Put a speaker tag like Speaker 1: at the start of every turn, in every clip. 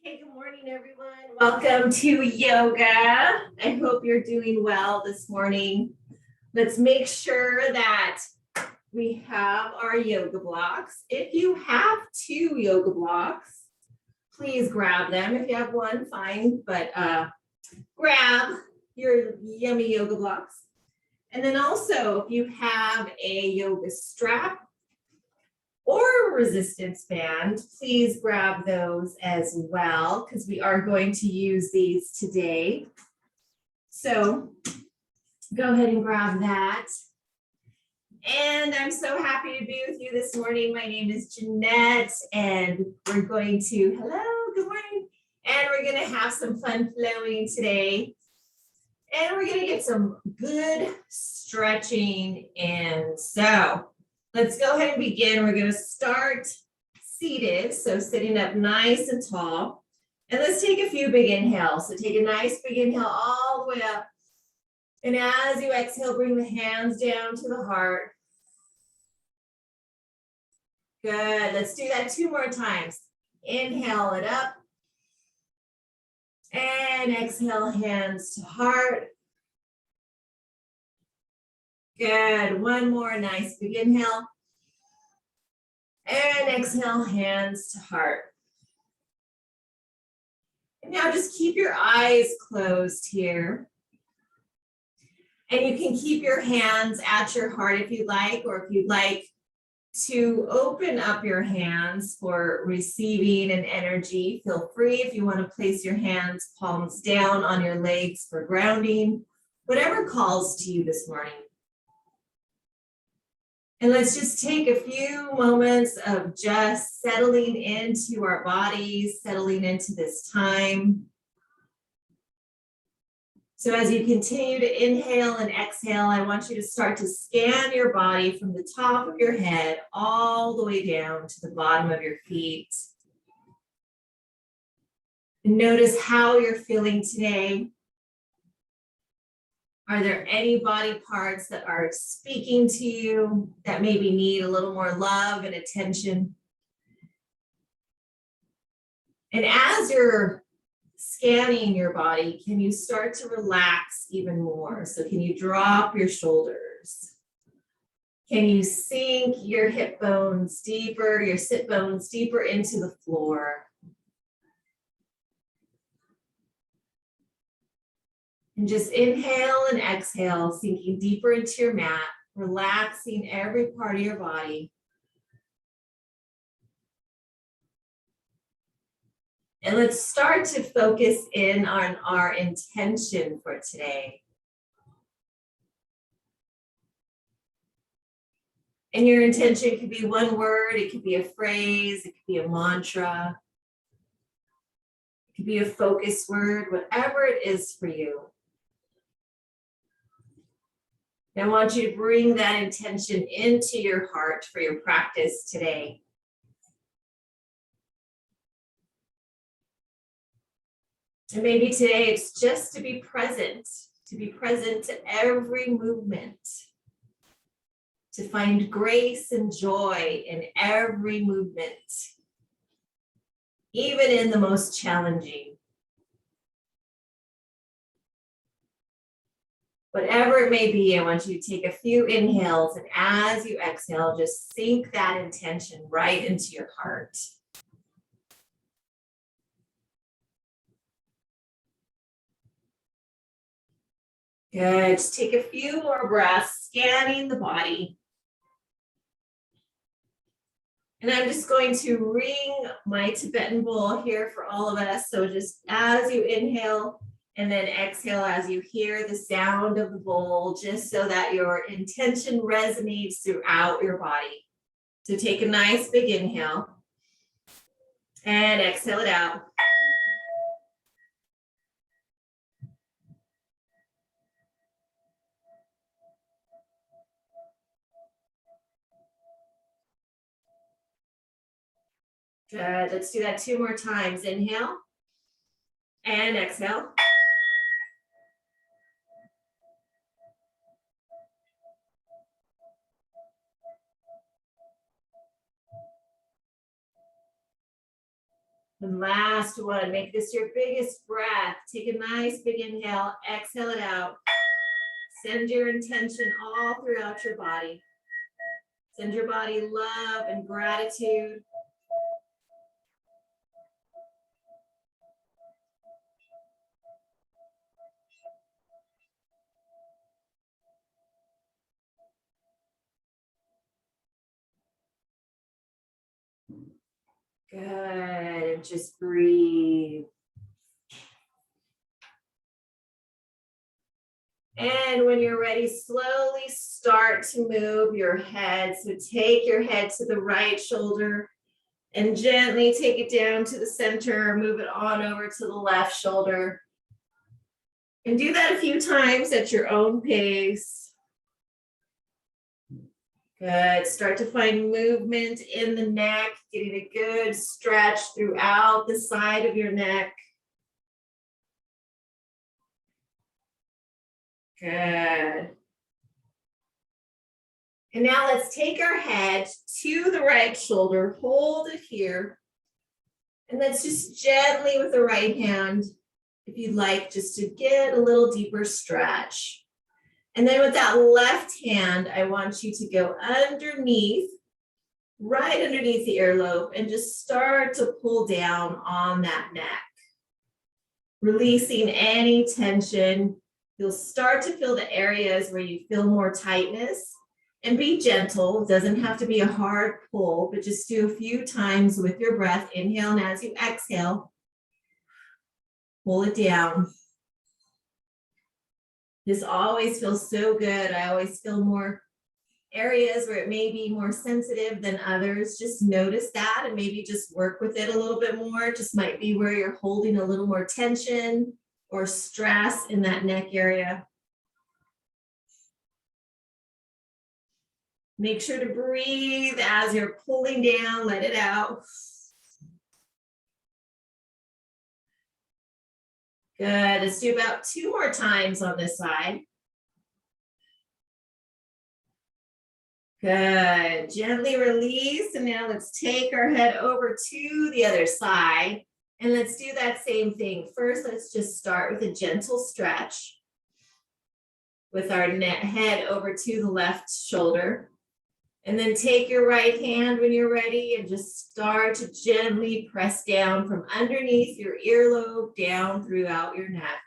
Speaker 1: Hey, good morning, everyone. Welcome to yoga. I hope you're doing well this morning. Let's make sure that we have our yoga blocks. If you have two yoga blocks, please grab them. If you have one, fine, but grab your yummy yoga blocks. And then also, if you have a yoga strap or a resistance band, please grab those as well, because we are going to use these today. So go ahead and grab that. And I'm so happy to be with you this morning. My name is Jeanette, and we're going to, hello, good morning. And we're going to have some fun flowing today. And we're going to get some good stretching in. So let's go ahead and begin. We're going to start seated, so sitting up nice and tall. And let's take a few big inhales. So take a nice big inhale all the way up. And as you exhale, bring the hands down to the heart. Good. Let's do that 2 more times. Inhale it up. And exhale, hands to heart. Good. One more nice big inhale. And exhale, hands to heart. And now just keep your eyes closed here. And you can keep your hands at your heart if you'd like, or if you'd like to open up your hands for receiving an energy, feel free. If you want to place your hands palms down on your legs for grounding, whatever calls to you this morning. And let's just take a few moments of just settling into our bodies, settling into this time. So as you continue to inhale and exhale, I want you to start to scan your body from the top of your head all the way down to the bottom of your feet. And notice how you're feeling today. Are there any body parts that are speaking to you that maybe need a little more love and attention? And as you're scanning your body, can you start to relax even more? So can you drop your shoulders? Can you sink your hip bones deeper, your sit bones deeper into the floor? And just inhale and exhale, sinking deeper into your mat, relaxing every part of your body. And let's start to focus in on our intention for today. And your intention could be one word, it could be a phrase, it could be a mantra, it could be a focus word, whatever it is for you. And I want you to bring that intention into your heart for your practice today. And maybe today it's just to be present to every movement, to find grace and joy in every movement, even in the most challenging. Whatever it may be, I want you to take a few inhales, and as you exhale, just sink that intention right into your heart. Good. Just take a few more breaths, scanning the body. And I'm just going to ring my Tibetan bowl here for all of us. So just as you inhale and then exhale as you hear the sound of the bowl, just so that your intention resonates throughout your body. So take a nice big inhale and exhale it out. Good. Let's do that 2 more times. Inhale and exhale. And last one, make this your biggest breath. Take a nice big inhale, exhale it out. Send your intention all throughout your body. Send your body love and gratitude. Good, and just breathe. And when you're ready, slowly start to move your head. So take your head to the right shoulder and gently take it down to the center, move it on over to the left shoulder. And do that a few times at your own pace. Good. Start to find movement in the neck, getting a good stretch throughout the side of your neck. Good. And now let's take our head to the right shoulder, hold it here. And let's just gently with the right hand, if you'd like, just to get a little deeper stretch. And then with that left hand, I want you to go underneath, right underneath the earlobe, and just start to pull down on that neck. Releasing any tension. You'll start to feel the areas where you feel more tightness, and be gentle. It doesn't have to be a hard pull, but just do a few times with your breath. Inhale, and as you exhale, pull it down. This always feels so good. I always feel more areas where it may be more sensitive than others. Just notice that and maybe just work with it a little bit more. It just might be where you're holding a little more tension or stress in that neck area. Make sure to breathe as you're pulling down, let it out. Good, let's do about 2 more times on this side. Good, gently release, and now let's take our head over to the other side, and let's do that same thing. First, let's just start with a gentle stretch with our head over to the left shoulder. And then take your right hand when you're ready and just start to gently press down from underneath your earlobe down throughout your neck.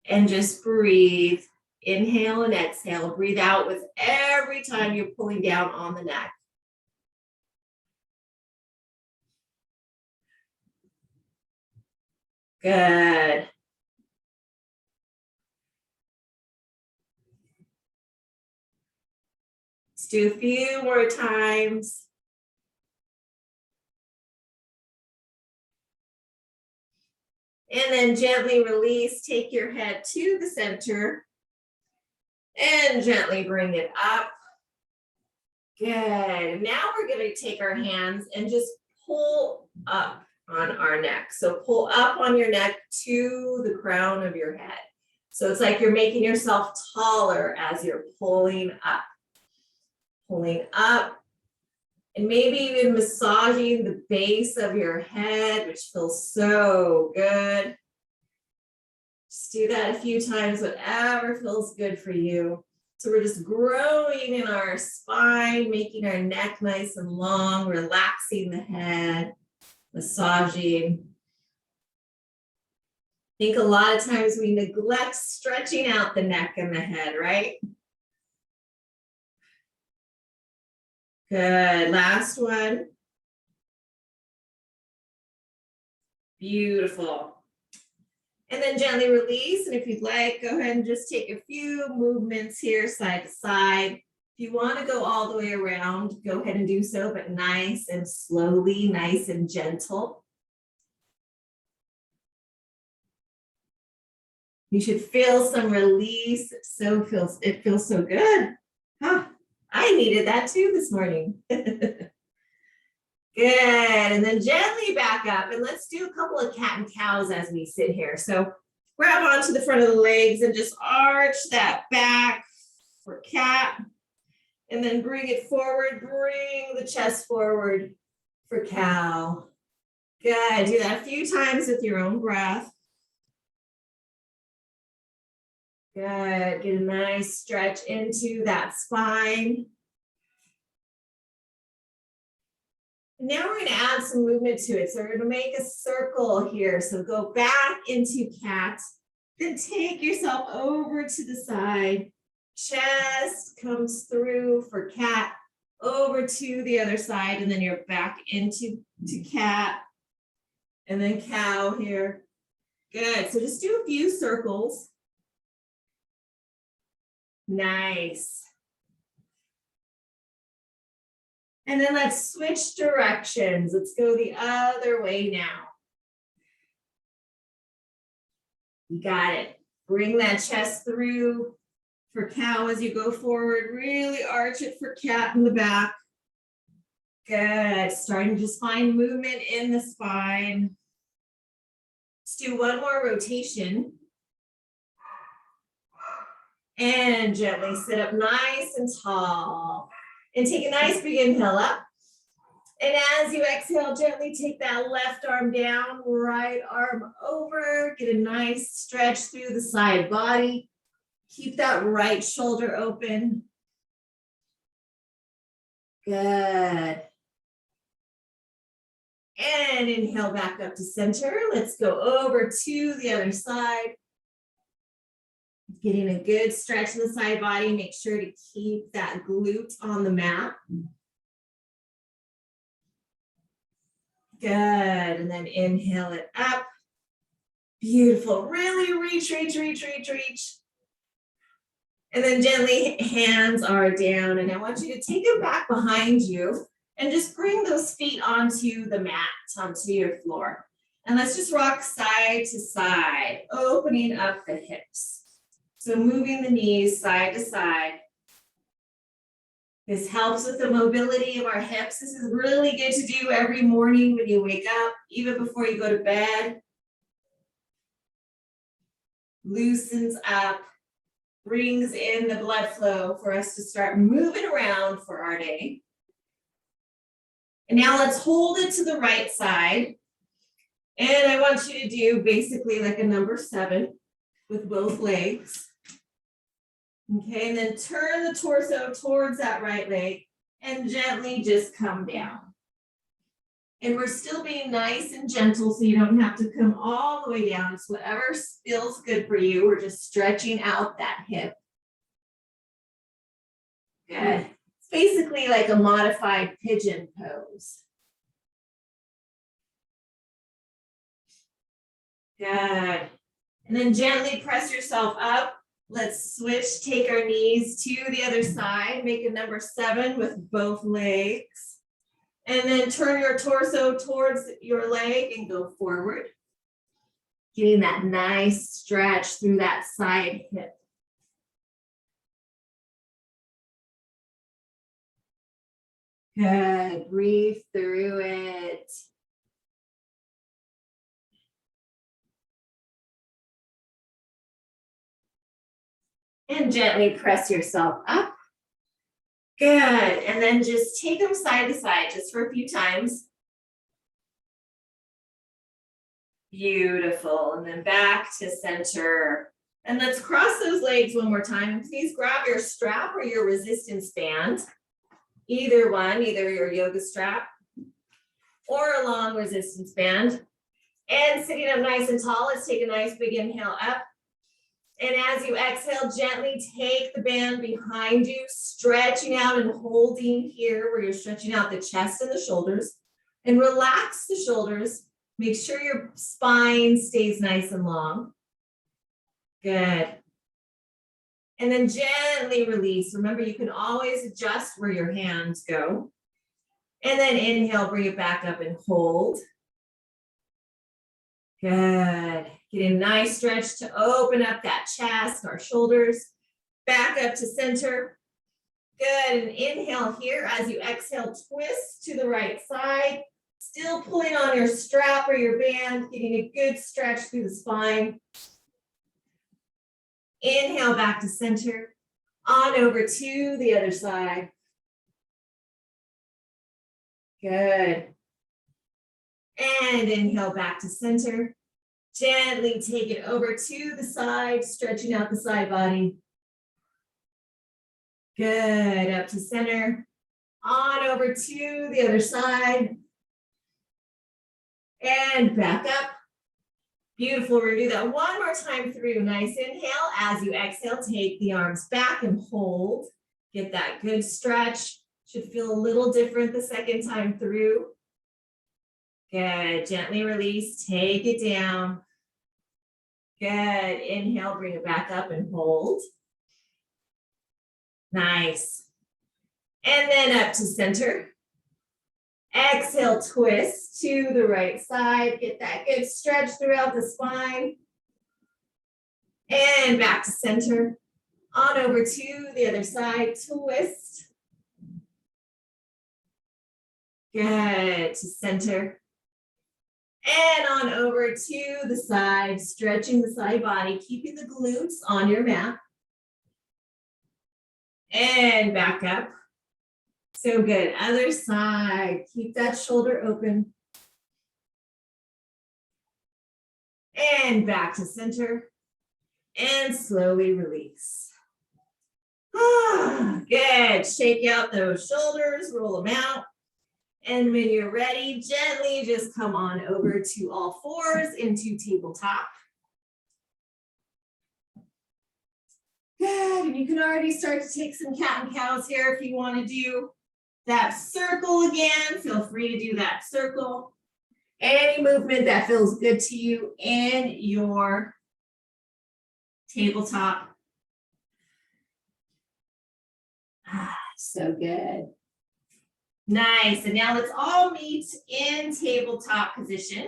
Speaker 1: And just breathe. Inhale and exhale. Breathe out with every time you're pulling down on the neck. Good. Let's do a few more times. And then gently release, take your head to the center and gently bring it up. Good. Now we're going to take our hands and just pull up on our neck. So pull up on your neck to the crown of your head. So it's like you're making yourself taller as you're pulling up. Pulling up. And maybe even massaging the base of your head, which feels so good. Just do that a few times, whatever feels good for you. So we're just growing in our spine, making our neck nice and long, relaxing the head, massaging. I think a lot of times we neglect stretching out the neck and the head, right? Good, last one. Beautiful. And then gently release, and if you'd like, go ahead and just take a few movements here, side to side. If you want to go all the way around, go ahead and do so, but nice and slowly, nice and gentle. You should feel some release. It feels so good. Huh. I needed that too this morning. Good, and then gently back up, and let's do a couple of cat and cows as we sit here. So grab onto the front of the legs and just arch that back for cat. And then bring it forward, bring the chest forward for cow. Good, do that a few times with your own breath. Good, get a nice stretch into that spine. Now we're gonna add some movement to it. So we're gonna make a circle here. So go back into cat, then take yourself over to the side. Chest comes through for cat, over to the other side, and then you're back into cat, and then cow here. Good, so just do a few circles. Nice. And then let's switch directions. Let's go the other way now. You got it. Bring that chest through for cow as you go forward. Really arch it for cat in the back. Good. Starting to just find movement in the spine. Let's do one more rotation. And gently sit up nice and tall. And take a nice big inhale up. And as you exhale, gently take that left arm down, right arm over. Get a nice stretch through the side body. Keep that right shoulder open. Good. And inhale back up to center. Let's go over to the other side. Getting a good stretch in the side body. Make sure to keep that glute on the mat. Good. And then inhale it up. Beautiful. Really reach, reach, reach, reach, reach. And then gently, hands are down. And I want you to take them back behind you and just bring those feet onto the mat, onto your floor. And let's just rock side to side, opening up the hips. So moving the knees side to side. This helps with the mobility of our hips. This is really good to do every morning when you wake up, even before you go to bed. Loosens up, brings in the blood flow for us to start moving around for our day. And now let's hold it to the right side. And I want you to do basically like a number 7 with both legs. Okay, and then turn the torso towards that right leg and gently just come down. And we're still being nice and gentle so you don't have to come all the way down. It's whatever feels good for you. We're just stretching out that hip. Good. It's basically like a modified pigeon pose. Good. And then gently press yourself up. Let's switch, take our knees to the other side, make a number 7 with both legs. And then turn your torso towards your leg and go forward. Getting that nice stretch through that side hip. Good, breathe through it. And gently press yourself up. Good, and then just take them side to side just for a few times. Beautiful, and then back to center. And let's cross those legs one more time. And please grab your strap or your resistance band. Either one, either your yoga strap or a long resistance band. And sitting up nice and tall, let's take a nice big inhale up. And as you exhale, gently take the band behind you, stretching out and holding here where you're stretching out the chest and the shoulders. And relax the shoulders. Make sure your spine stays nice and long. Good. And then gently release. Remember, you can always adjust where your hands go. And then inhale, bring it back up and hold. Good. Getting a nice stretch to open up that chest, our shoulders, back up to center. Good, and inhale here as you exhale, twist to the right side, still pulling on your strap or your band, getting a good stretch through the spine. Inhale back to center, on over to the other side. Good. And inhale back to center. Gently take it over to the side, stretching out the side body. Good, up to center. On over to the other side. And back up. Beautiful, we're gonna do that one more time through. Nice inhale. As you exhale, take the arms back and hold. Get that good stretch. Should feel a little different the second time through. Good, gently release, take it down. Good, inhale, bring it back up and hold. Nice. And then up to center. Exhale, twist to the right side. Get that good stretch throughout the spine. And back to center. On over to the other side, twist. Good, to center. And on over to the side, stretching the side body, keeping the glutes on your mat. And back up. So good, other side, keep that shoulder open. And back to center. And slowly release. Good, shake out those shoulders, roll them out. And when you're ready, gently just come on over to all fours into tabletop. Good, and you can already start to take some cat and cows here if you want to do that circle again. Feel free to do that circle. Any movement that feels good to you in your tabletop. So good. Nice, and now let's all meet in tabletop position.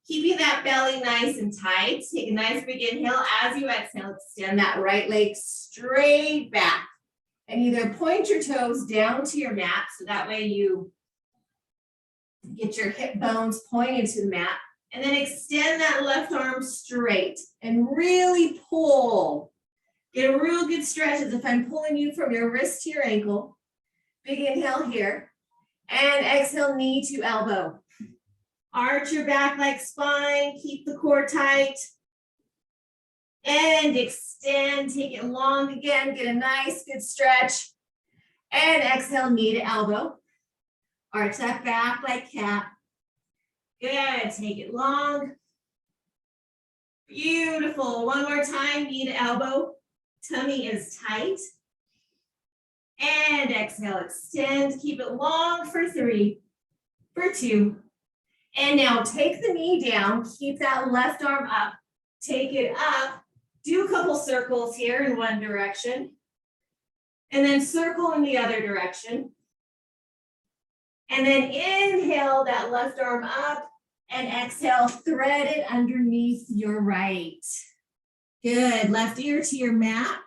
Speaker 1: Keeping that belly nice and tight. Take a nice big inhale. As you exhale, extend that right leg straight back. And either point your toes down to your mat, so that way you get your hip bones pointed to the mat. And then extend that left arm straight and really pull. Get a real good stretch as if I'm pulling you from your wrist to your ankle. Big inhale here. And exhale, knee to elbow. Arch your back like spine. Keep the core tight. And extend. Take it long again. Get a nice, good stretch. And exhale, knee to elbow. Arch that back like cat. Good. Take it long. Beautiful. One more time. Knee to elbow. Tummy is tight. And exhale, extend. Keep it long for 3, for 2. And now take the knee down. Keep that left arm up. Take it up. Do a couple circles here in one direction. And then circle in the other direction. And then inhale that left arm up. And exhale, thread it underneath your right. Good. Left ear to your mat.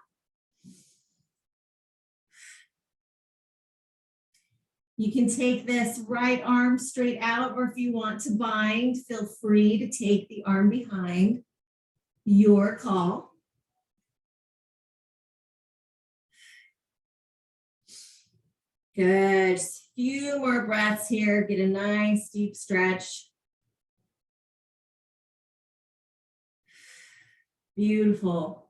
Speaker 1: You can take this right arm straight out, or if you want to bind, feel free to take the arm behind. Your call. Good. Just a few more breaths here. Get a nice deep stretch. Beautiful.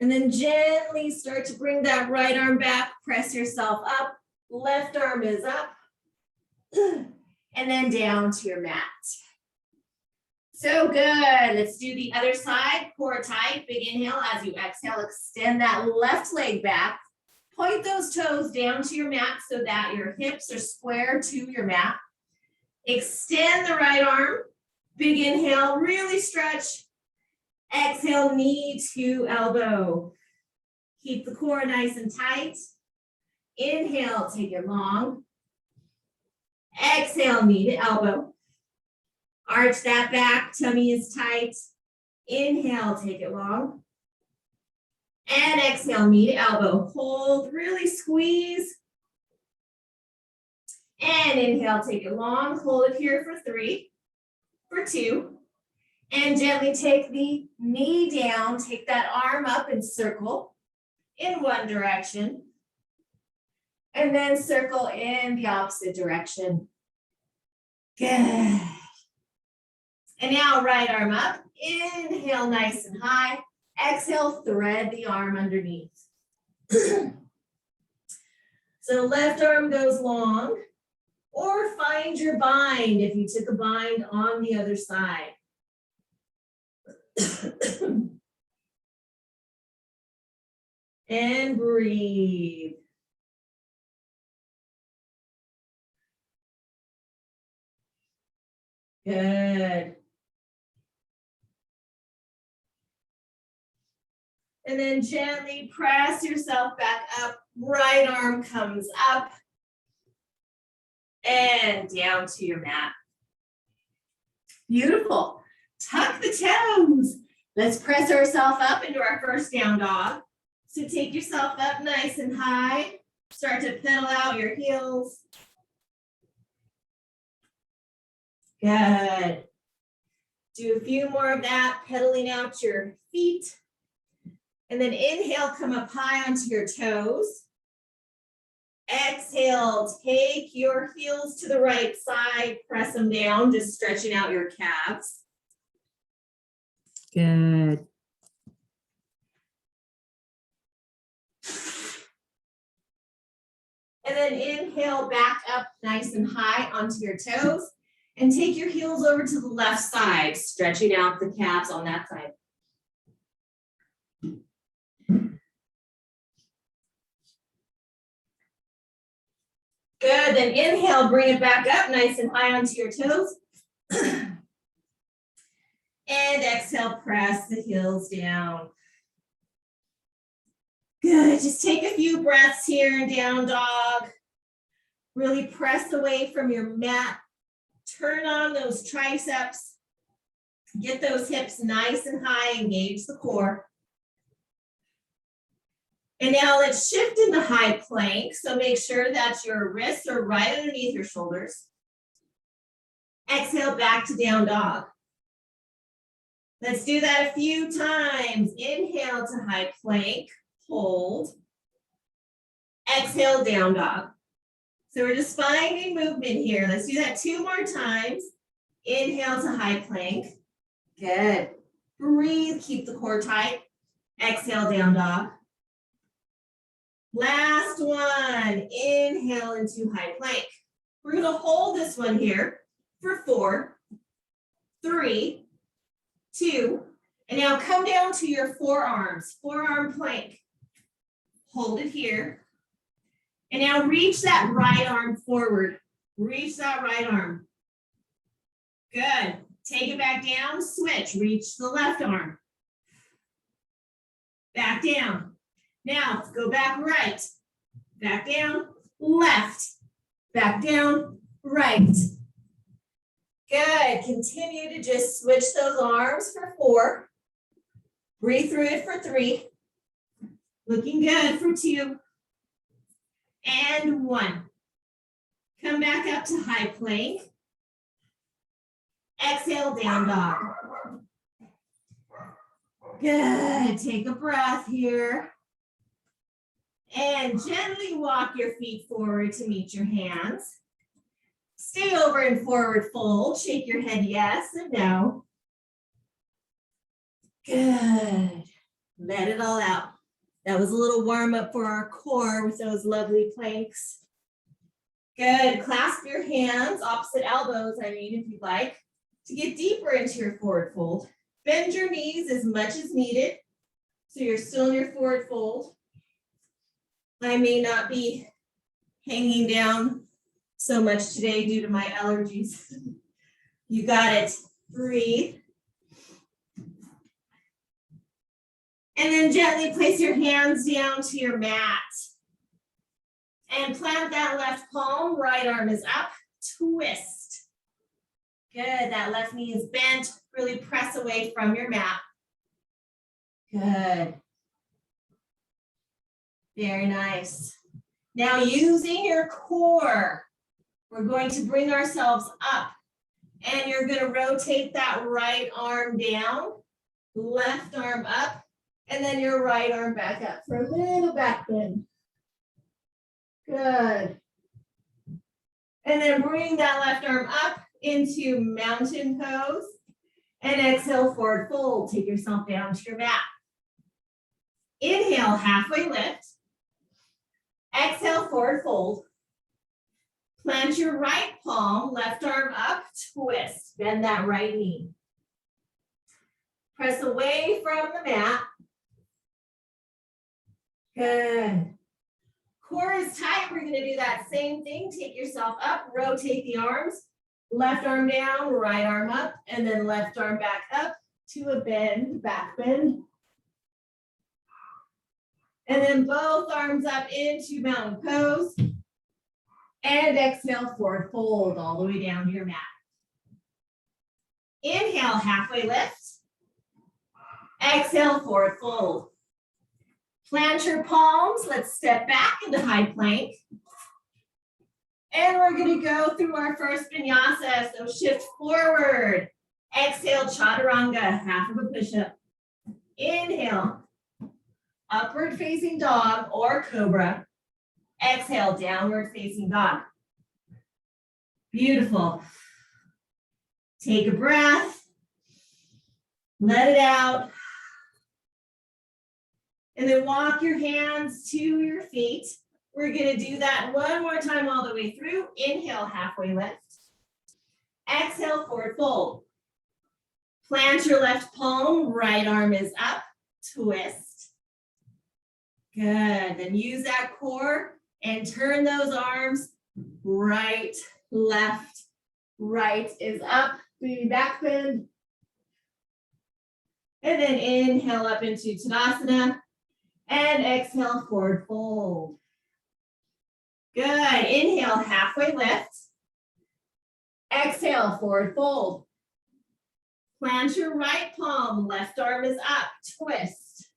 Speaker 1: And then gently start to bring that right arm back. Press yourself up. Left arm is up. And then down to your mat. So good. Let's do the other side. Core tight. Big inhale. As you exhale, extend that left leg back. Point those toes down to your mat so that your hips are square to your mat. Extend the right arm. Big inhale. Really stretch. Exhale, knee to elbow. Keep the core nice and tight. Inhale, take it long. Exhale, knee to elbow. Arch that back, tummy is tight. Inhale, take it long. And exhale, knee to elbow. Hold, really squeeze. And inhale, take it long. Hold it here for 3, for 2. And gently take the knee down. Take that arm up and circle in one direction. And then circle in the opposite direction. Good. And now right arm up. Inhale nice and high. Exhale, thread the arm underneath. So left arm goes long, or find your bind if you took a bind on the other side. And breathe. Good. And then gently press yourself back up. Right arm comes up and down to your mat. Beautiful. Tuck the toes. Let's press ourselves up into our first down dog. So take yourself up nice and high. Start to pedal out your heels. Good. Do a few more of that, pedaling out your feet. And then inhale, come up high onto your toes. Exhale, take your heels to the right side, press them down, just stretching out your calves. Good. And then inhale back up nice and high onto your toes. And take your heels over to the left side, stretching out the calves on that side. Good, then inhale, bring it back up nice and high onto your toes. And exhale, press the heels down. Good, just take a few breaths here in down dog. Really press away from your mat. Turn on those triceps. Get those hips nice and high, engage the core. And now let's shift into high plank. So make sure that your wrists are right underneath your shoulders. Exhale back to down dog. Let's do that a few times. Inhale to high plank, hold. Exhale, down dog. So we're just finding movement here. Let's do that 2 more times. Inhale to high plank. Good. Breathe, keep the core tight. Exhale, down dog. Last one. Inhale into high plank. We're going to hold this one here for 4, 3, 2, and now come down to your forearms, forearm plank. Hold it here. And now reach that right arm forward. Reach that right arm. Good. Take it back down, switch, reach the left arm. Back down. Now go back right. Back down, left. Back down, right. Good. Continue to just switch those arms for 4. Breathe through it for 3. Looking good for 2. And 1. Come back up to high plank. Exhale, down dog. Good. Take a breath here. And gently walk your feet forward to meet your hands. Stay over in forward fold. Shake your head yes and no. Good. Let it all out. That was a little warm up for our core with those lovely planks. Good. Clasp your hands, opposite elbows, if you'd like, to get deeper into your forward fold. Bend your knees as much as needed, so you're still in your forward fold. I may not be hanging down so much today due to my allergies. You got it. Breathe. And then gently place your hands down to your mat. And plant that left palm, right arm is up, twist. Good, that left knee is bent. Really press away from your mat. Good. Very nice. Now using your core, we're going to bring ourselves up. And you're going to rotate that right arm down, left arm up, and then your right arm back up for a little back bend. Good. And then bring that left arm up into mountain pose. And exhale, forward fold. Take yourself down to your mat. Inhale, halfway lift. Exhale, forward fold. Plant your right palm, left arm up, twist. Bend that right knee. Press away from the mat. Good. Core is tight. We're going to do that same thing. Take yourself up, rotate the arms. Left arm down, right arm up, and then left arm back up to a bend, back bend. And then both arms up into mountain pose. And exhale, forward fold all the way down to your mat. Inhale, halfway lift. Exhale, forward fold. Plant your palms. Let's step back into high plank. And we're going to go through our first vinyasa. So shift forward. Exhale, chaturanga, half of a push-up. Inhale, upward facing dog or cobra. Exhale, downward facing dog. Beautiful. Take a breath. Let it out. And then walk your hands to your feet. We're going to do that one more time all the way through. Inhale, halfway lift. Exhale, forward fold. Plant your left palm, right arm is up, twist. Good. Then use that core and turn those arms right, left, right is up, baby back bend. And then inhale up into Tadasana and exhale, forward fold. Good. Inhale, halfway lift. Exhale, forward fold. Plant your right palm, left arm is up, twist.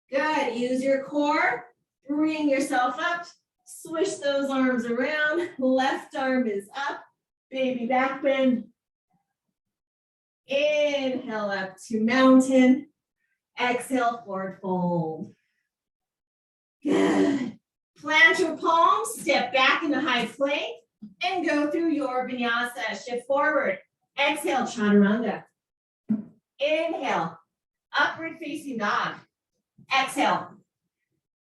Speaker 1: Good. Use your core. Bring yourself up. Swish those arms around. Left arm is up. Baby back bend. Inhale up to mountain. Exhale, forward fold. Good. Plant your palms. Step back into high plank and go through your vinyasa. Shift forward. Exhale, chaturanga. Inhale, upward facing dog. Exhale,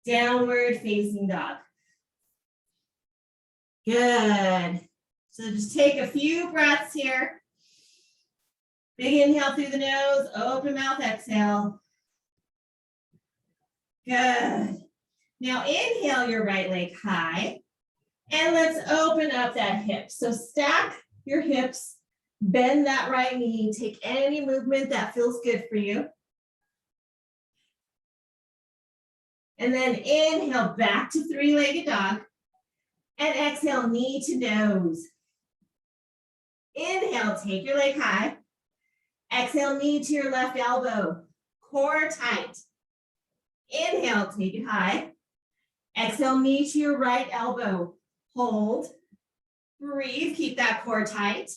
Speaker 1: downward facing dog. Good. So just take a few breaths here. Big inhale through the nose, open mouth, exhale. Good. Now inhale your right leg high. And let's open up that hip. So stack your hips. Bend that right knee. Take any movement that feels good for you. And then inhale back to three-legged dog. And exhale, knee to nose. Inhale, take your leg high. Exhale, knee to your left elbow. Core tight. Inhale, take it high. Exhale, knee to your right elbow. Hold. Breathe, keep that core tight.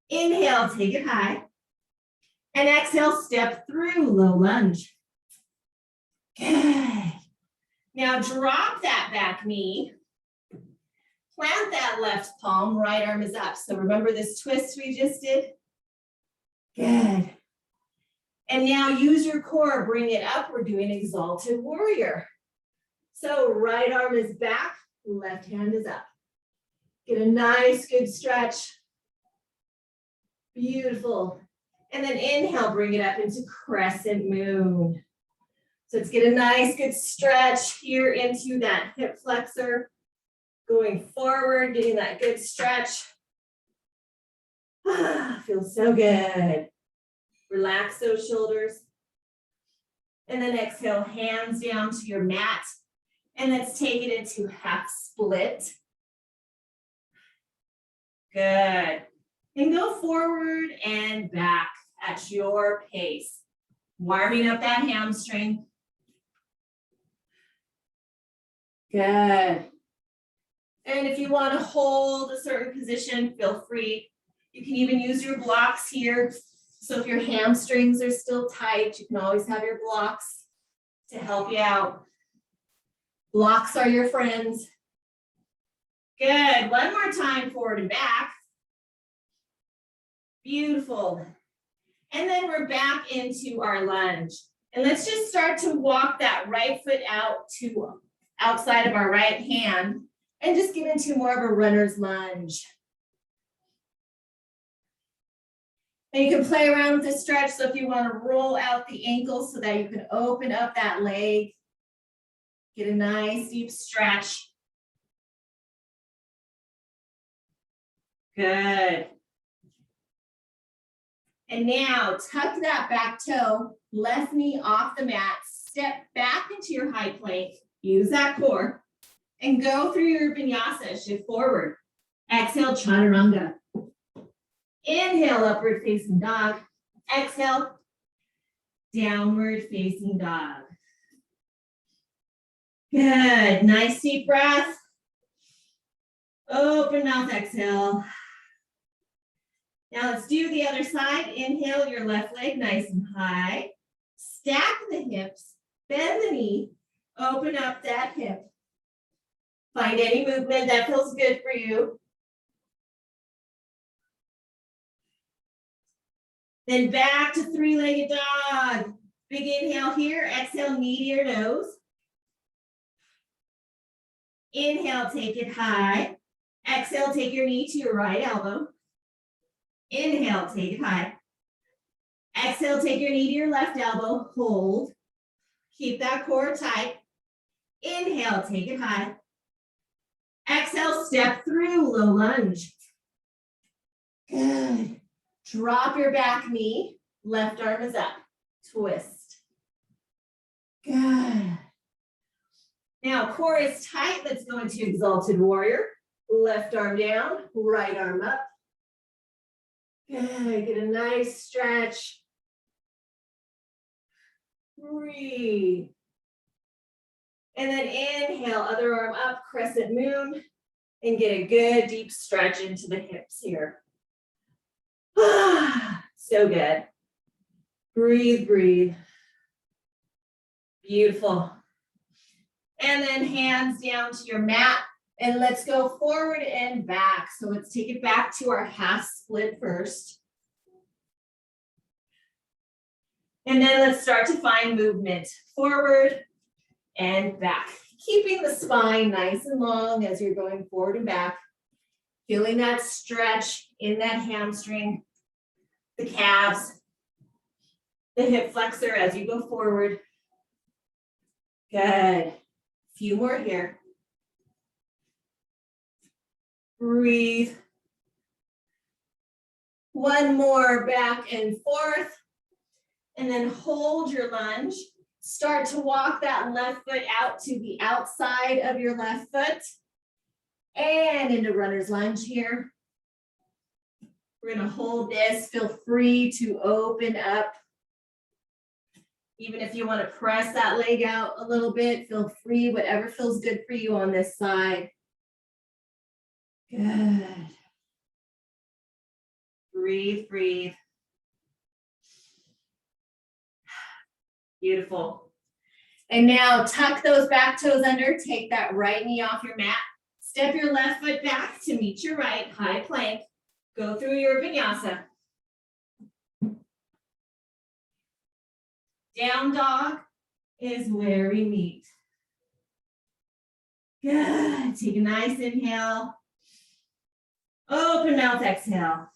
Speaker 1: Inhale, take it high. And exhale, step through low lunge. Good. Now drop that back knee. Plant that left palm, right arm is up. So remember this twist we just did? Good. And now use your core, bring it up. We're doing exalted warrior. So right arm is back, left hand is up. Get a nice, good stretch. Beautiful. And then inhale, bring it up into Crescent Moon. So let's get a nice, good stretch here into that hip flexor. Going forward, getting that good stretch. Feels so good. Relax those shoulders. And then exhale, hands down to your mat. And let's take it into half split. Good. And go forward and back at your pace. Warming up that hamstring. Good. And if you want to hold a certain position, feel free. You can even use your blocks here. So if your hamstrings are still tight, you can always have your blocks to help you out. Blocks are your friends. Good. One more time, forward and back. Beautiful. And then we're back into our lunge. And let's just start to walk that right foot out to outside of our right hand and just get into more of a runner's lunge. And you can play around with the stretch. So if you want to roll out the ankle so that you can open up that leg, get a nice deep stretch. Good. And now tuck that back toe, left knee off the mat, step back into your high plank, use that core, and go through your vinyasa, shift forward. Exhale, chaturanga. Inhale, upward facing dog. Exhale, downward facing dog. Good, nice deep breath. Open mouth, exhale. Now let's do the other side. Inhale your left leg nice and high. Stack the hips, bend the knee, open up that hip. Find any movement that feels good for you. Then back to three-legged dog. Big inhale here, exhale, knee to your nose. Inhale, take it high. Exhale, take your knee to your right elbow. Inhale, take it high. Exhale, take your knee to your left elbow, hold. Keep that core tight. Inhale, take it high. Exhale, step through, low lunge. Good. Drop your back knee, left arm is up, twist. Good. Now, core is tight, let's go into exalted warrior. Left arm down, right arm up. Good, get a nice stretch. Breathe. And then inhale, other arm up, crescent moon, and get a good deep stretch into the hips here. So good. Breathe, breathe. Beautiful. And then hands down to your mat. And let's go forward and back. So let's take it back to our half split first. And then let's start to find movement forward and back. Keeping the spine nice and long as you're going forward and back. Feeling that stretch in that hamstring, the calves, the hip flexor as you go forward. Good. Few more here. Breathe. One more back and forth. And then hold your lunge. Start to walk that left foot out to the outside of your left foot. And into runner's lunge here. We're going to hold this. Feel free to open up. Even if you want to press that leg out a little bit, feel free, whatever feels good for you on this side. Good. Breathe, breathe. Beautiful. And now tuck those back toes under. Take that right knee off your mat. Step your left foot back to meet your right, high plank. Go through your vinyasa. Down dog is where we meet. Good. Take a nice inhale. Open mouth, exhale.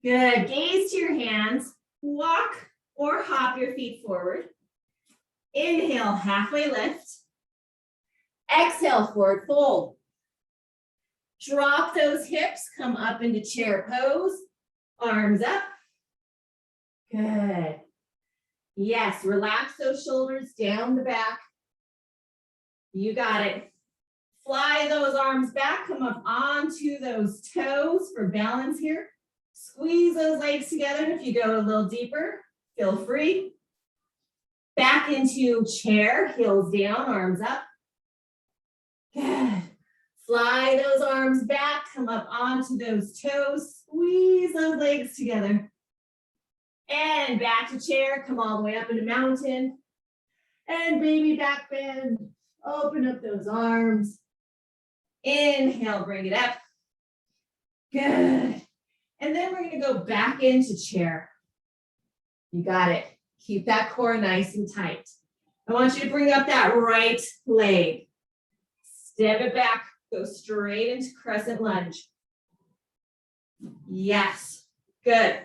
Speaker 1: Good. Gaze to your hands. Walk or hop your feet forward. Inhale, halfway lift. Exhale, forward fold. Drop those hips, come up into chair pose. Arms up. Good. Yes, relax those shoulders down the back. You got it. Fly those arms back, come up onto those toes for balance here. Squeeze those legs together. If you go a little deeper, feel free. Back into chair, heels down, arms up. Good. Fly those arms back, come up onto those toes, squeeze those legs together. And back to chair, come all the way up into mountain. And baby back bend. Open up those arms. Inhale, bring it up. Good. And then we're going to go back into chair. You got it. Keep that core nice and tight. I want you to bring up that right leg. Step it back. Go straight into crescent lunge. Yes. Good.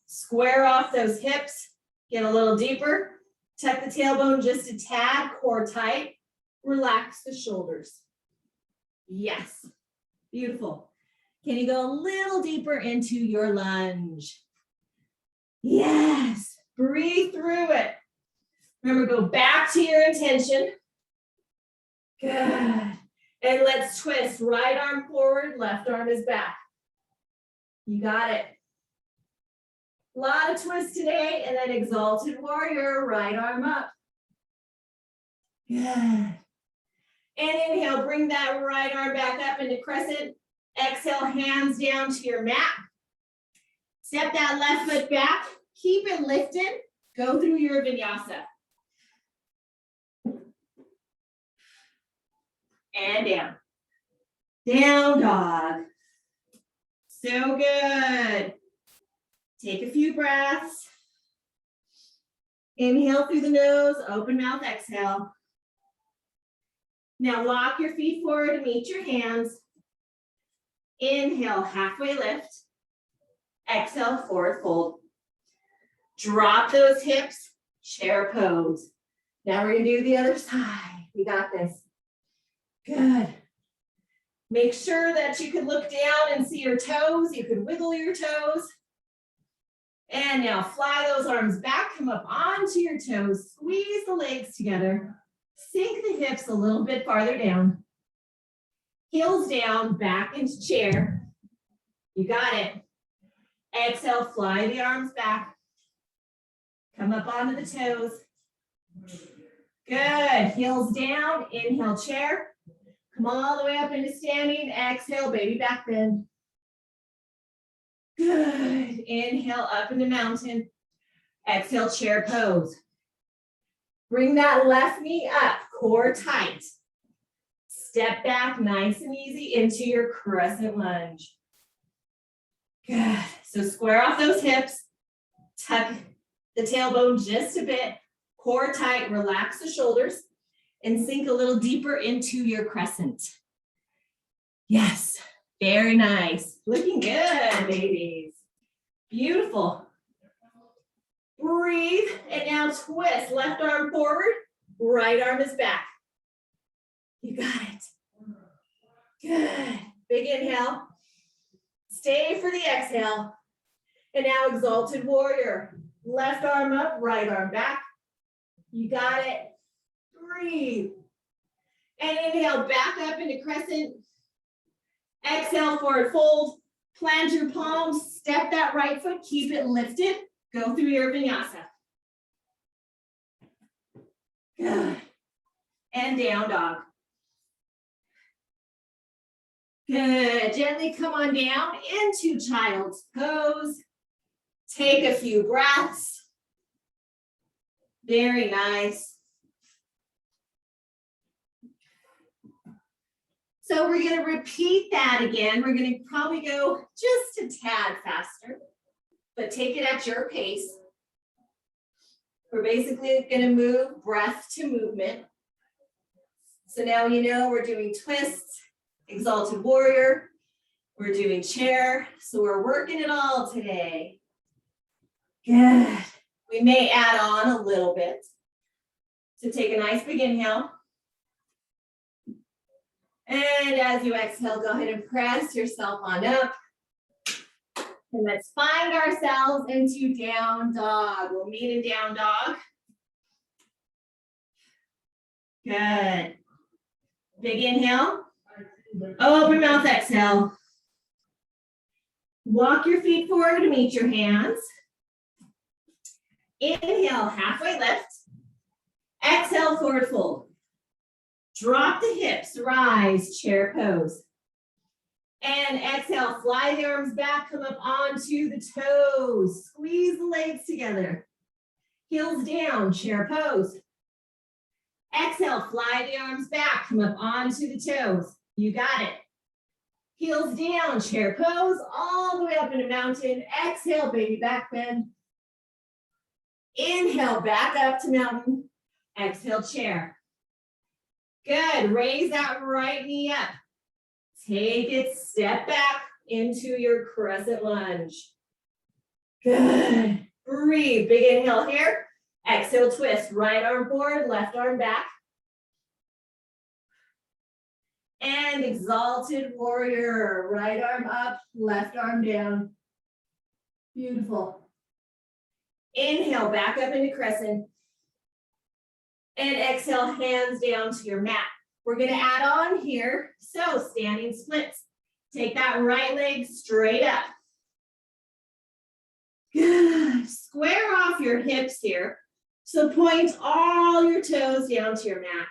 Speaker 1: Square off those hips. Get a little deeper. Tuck the tailbone just a tad. Core tight. Relax the shoulders. Yes. Beautiful. Can you go a little deeper into your lunge? Yes. Breathe through it. Remember, go back to your intention. Good. And let's twist. Right arm forward, left arm is back. You got it. A lot of twists today, and then exalted warrior, right arm up. Good. And inhale, bring that right arm back up into crescent. Exhale, hands down to your mat. Step that left foot back. Keep it lifted. Go through your vinyasa. And down. Down dog. So good. Take a few breaths. Inhale through the nose, open mouth, exhale. Now walk your feet forward and meet your hands. Inhale, halfway lift. Exhale, forward fold. Drop those hips, chair pose. Now we're gonna do the other side. You got this. Good. Make sure that you can look down and see your toes. You can wiggle your toes. And now fly those arms back, come up onto your toes, squeeze the legs together, sink the hips a little bit farther down. Heels down, back into chair. You got it. Exhale, fly the arms back. Come up onto the toes. Good. Heels down, inhale, chair. Come all the way up into standing. Exhale, baby back bend. Good. Inhale, up into mountain. Exhale, chair pose. Bring that left knee up, core tight. Step back nice and easy into your crescent lunge. Good. So square off those hips. Tuck the tailbone just a bit. Core tight, relax the shoulders. And sink a little deeper into your crescent. Yes, very nice. Looking good, babies. Beautiful. Breathe, and now twist. Left arm forward, right arm is back. You got it. Good. Big inhale. Stay for the exhale. And now exalted warrior. Left arm up, right arm back. You got it. Breathe. And inhale, back up into crescent. Exhale, forward fold. Plant your palms. Step that right foot. Keep it lifted. Go through your vinyasa. Good. And down dog. Good. Gently come on down into child's pose. Take a few breaths. Very nice. So we're going to repeat that again. We're going to probably go just a tad faster, but take it at your pace. We're basically going to move breath to movement. So now you know we're doing twists, exalted warrior. We're doing chair. So we're working it all today. Good. We may add on a little bit. So take a nice big inhale. And as you exhale, go ahead and press yourself on up. And let's find ourselves into down dog. We'll meet in down dog. Good. Big inhale. Open mouth, exhale. Walk your feet forward to meet your hands. Inhale, halfway lift. Exhale, forward fold. Drop the hips, rise, chair pose. And exhale, fly the arms back, come up onto the toes. Squeeze the legs together. Heels down, chair pose. Exhale, fly the arms back, come up onto the toes. You got it. Heels down, chair pose, all the way up into mountain. Exhale, baby back bend. Inhale, back up to mountain. Exhale, chair. Good, raise that right knee up. Take it, step back into your crescent lunge. Good, breathe, big inhale here. Exhale, twist, right arm forward, left arm back. And exalted warrior, right arm up, left arm down. Beautiful. Inhale, back up into crescent. And exhale, hands down to your mat. We're gonna add on here, so standing splits. Take that right leg straight up. Good, square off your hips here. So point all your toes down to your mat.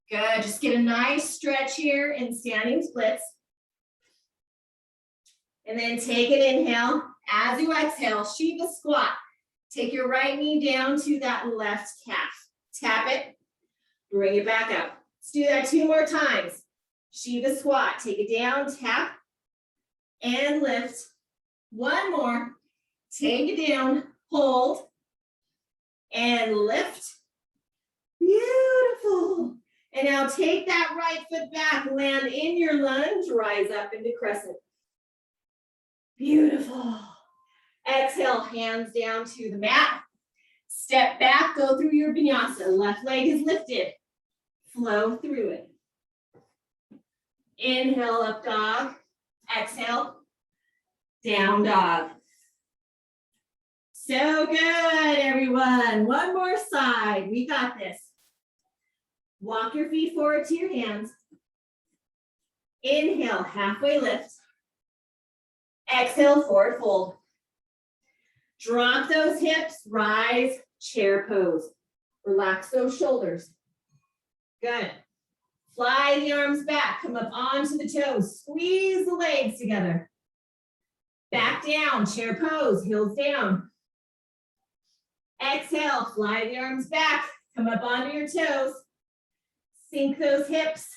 Speaker 1: Good, just get a nice stretch here in standing splits. And then take an inhale. As you exhale, Shiva squat. Take your right knee down to that left calf. Tap it, bring it back up. Let's do that 2 more times. Shiva squat, take it down, tap, and lift. 1 more, take it down, hold, and lift. Beautiful. And now take that right foot back, land in your lunge, rise up into crescent. Beautiful. Exhale, hands down to the mat. Step back, go through your vinyasa. Left leg is lifted. Flow through it. Inhale, up dog. Exhale, down dog. So good, everyone. 1 more side. We got this. Walk your feet forward to your hands. Inhale, halfway lift. Exhale, forward fold. Drop those hips, rise, chair pose. Relax those shoulders. Good. Fly the arms back, come up onto the toes. Squeeze the legs together. Back down, chair pose, heels down. Exhale, fly the arms back, come up onto your toes. Sink those hips.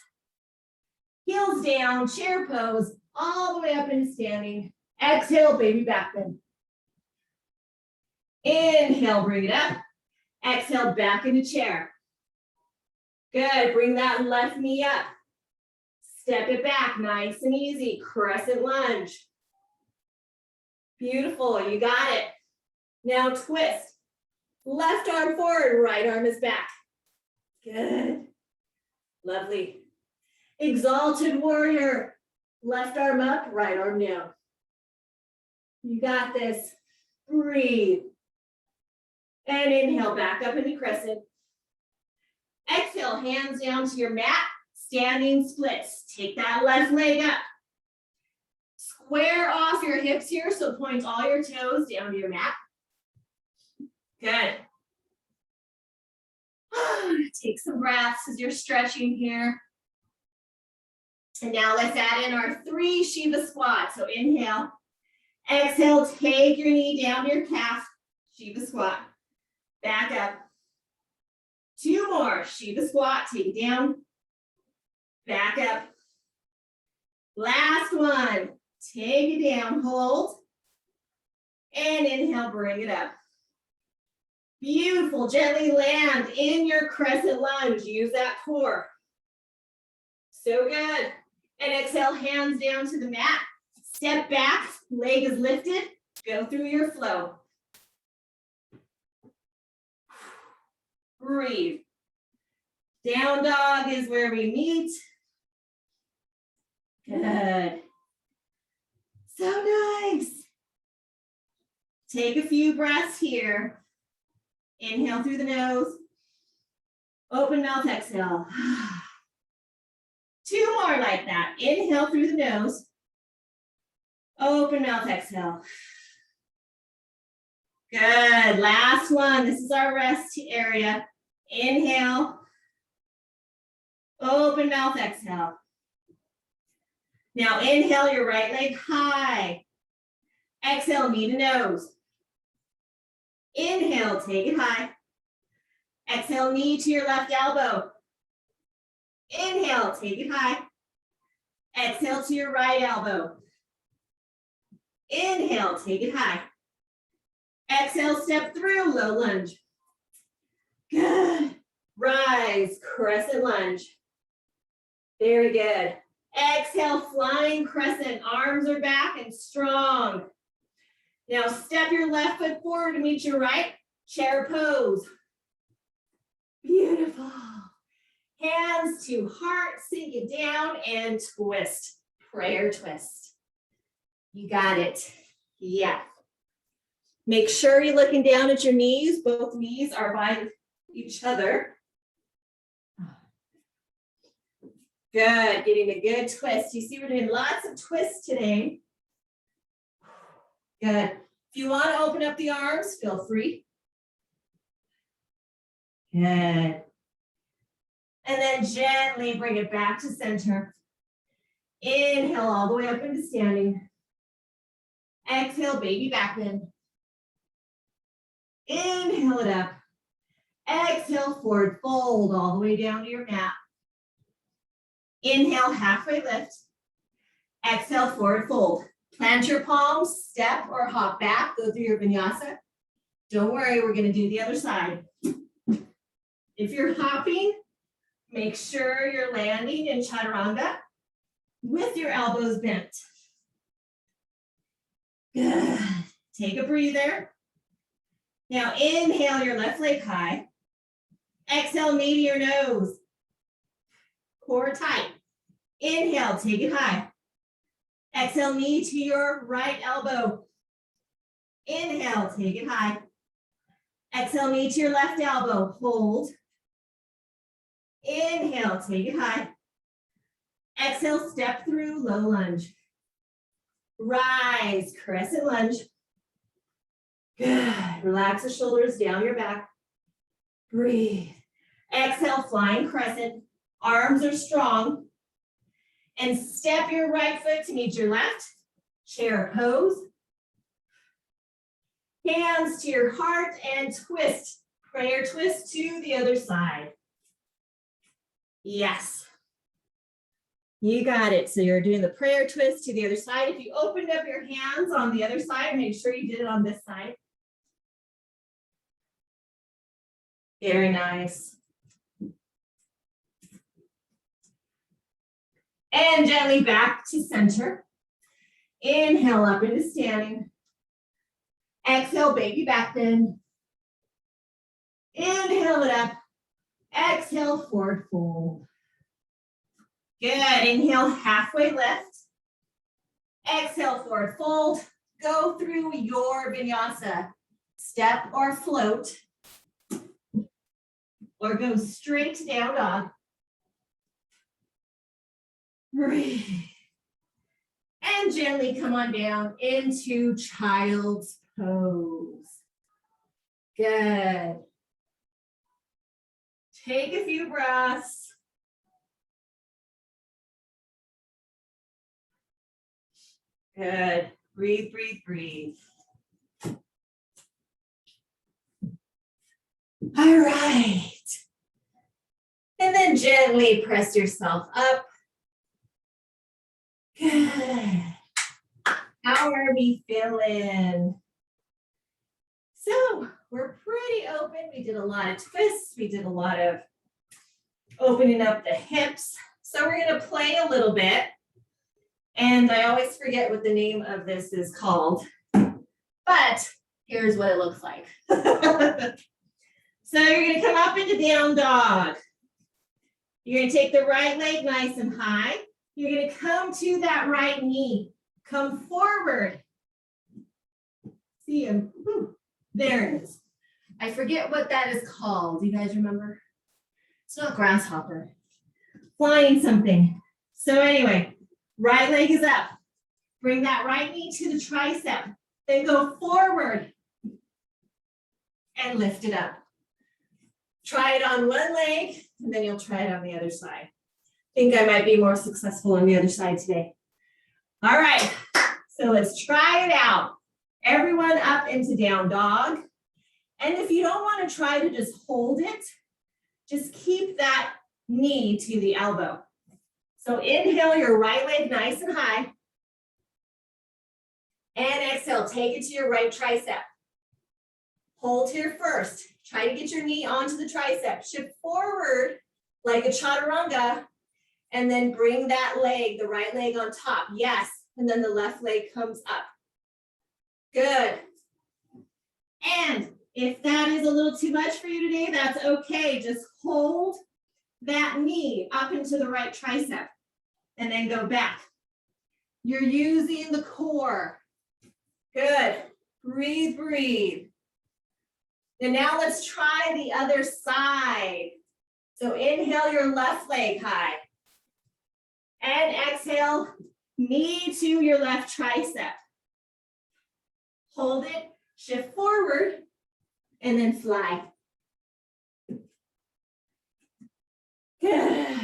Speaker 1: Heels down, chair pose, all the way up into standing. Exhale, baby back bend. Inhale, bring it up. Exhale, back into chair. Good, bring that left knee up. Step it back, nice and easy. Crescent lunge. Beautiful, you got it. Now twist. Left arm forward, right arm is back. Good. Lovely. Exalted warrior. Left arm up, right arm down. You got this. Breathe. And inhale, back up into crescent. Exhale, hands down to your mat. Standing splits. Take that left leg up. Square off your hips here, so point all your toes down to your mat. Good. Take some breaths as you're stretching here. And now let's add in our 3 Shiva squats. So inhale. Exhale, take your knee down to your calf. Shiva squat. Back up. 2 more. Shiva squat. Take it down. Back up. Last one. Take it down. Hold. And inhale, bring it up. Beautiful. Gently land in your crescent lunge. Use that core. So good. And exhale, hands down to the mat. Step back. Leg is lifted. Go through your flow. Breathe. Down dog is where we meet. Good. So nice. Take a few breaths here. Inhale through the nose. Open mouth, exhale. 2 more like that. Inhale through the nose. Open mouth, exhale. Good. Last one. This is our rest area. Inhale. Open mouth, exhale. Now inhale your right leg high. Exhale, knee to nose. Inhale, take it high. Exhale, knee to your left elbow. Inhale, take it high. Exhale to your right elbow. Inhale, take it high. Exhale, step through, low lunge. Good. Rise, crescent lunge. Very good. Exhale, flying crescent. Arms are back and strong. Now step your left foot forward to meet your right. Chair pose. Beautiful. Hands to heart, sink it down and twist. Prayer twist. You got it. Yeah. Make sure you're looking down at your knees. Both knees are by each other. Good, getting a good twist. You see we're doing lots of twists today. Good. If you want to open up the arms, feel free. Good. And then gently bring it back to center. Inhale all the way up into standing. Exhale, baby back bend. Inhale it up. Exhale, forward fold all the way down to your mat. Inhale, halfway lift. Exhale, forward fold. Plant your palms, step or hop back, go through your vinyasa. Don't worry, we're gonna do the other side. If you're hopping, make sure you're landing in chaturanga with your elbows bent. Good. Take a breather. Now inhale your left leg high. Exhale, knee to your nose. Core tight. Inhale, take it high. Exhale, knee to your right elbow. Inhale, take it high. Exhale, knee to your left elbow. Hold. Inhale, take it high. Exhale, step through, low lunge. Rise, crescent lunge. Good. Relax the shoulders down your back. Breathe. Exhale, flying crescent. Arms are strong. And step your right foot to meet your left. Chair pose. Hands to your heart and twist. Prayer twist to the other side. Yes. You got it. So you're doing the prayer twist to the other side. If you opened up your hands on the other side, make sure you did it on this side. Very nice. And gently back to center. Inhale up into standing. Exhale, baby back bend. Inhale it up. Exhale, forward fold. Good. Inhale, halfway lift. Exhale, forward fold. Go through your vinyasa. Step or float. Or go straight to down dog. Breathe. And gently come on down into child's pose. Good. Take a few breaths. Good. Breathe, breathe, breathe. All right. And then gently press yourself up. Good. How are we feeling? So we're pretty open. We did a lot of twists. We did a lot of opening up the hips. So we're going to play a little bit. And I always forget what the name of this is called. But here's what it looks like. So you're going to come up into down dog. You're going to take the right leg nice and high. You're going to come to that right knee. Come forward. See him. There it is. I forget what that is called. Do you guys remember? It's not grasshopper. Flying something. So anyway, right leg is up. Bring that right knee to the tricep. Then go forward and lift it up. Try it on one leg, and then you'll try it on the other side. I think I might be more successful on the other side today. All right, so let's try it out. Everyone up into down dog. And if you don't want to try to just hold it, just keep that knee to the elbow. So inhale your right leg nice and high. And exhale, take it to your right tricep. Hold here first. Try to get your knee onto the tricep. Shift forward like a chaturanga. And then bring that leg, the right leg on top. Yes. And then the left leg comes up. Good. And if that is a little too much for you today, that's okay. Just hold that knee up into the right tricep and then go back. You're using the core. Good. Breathe, breathe. And now let's try the other side. So inhale your left leg high. And exhale, knee to your left tricep. Hold it, shift forward, and then fly. Good.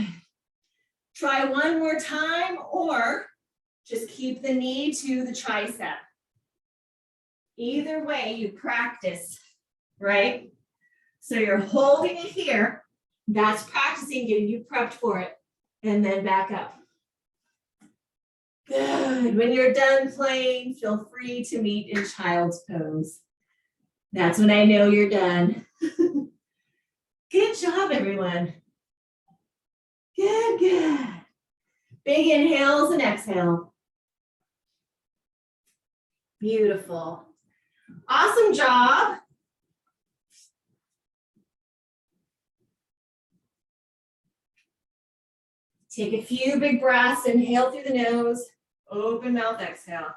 Speaker 1: Try one more time, or just keep the knee to the tricep. Either way, you practice, right? So you're holding it here. That's practicing getting you prepped for it. And then back up. Good. When you're done playing, feel free to meet in child's pose. That's when I know you're done. Good job, everyone. Good, good. Big inhales and exhale. Beautiful. Awesome job. Take a few big breaths, inhale through the nose, open mouth, exhale.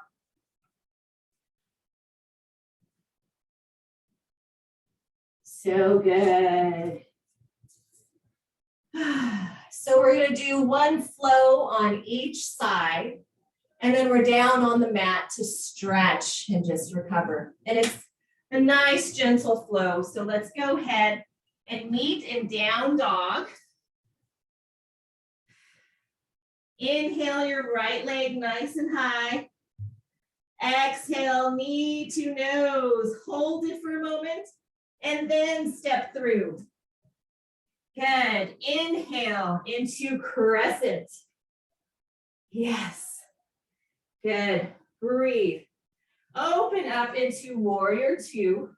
Speaker 1: So good. So we're going to do one flow on each side, and then we're down on the mat to stretch and just recover. And it's a nice gentle flow. So let's go ahead and meet in down dog. Inhale your right leg nice and high. Exhale, knee to nose. Hold it for a moment and then step through. Good. Inhale into crescent. Yes. Good. Breathe. Open up into warrior two.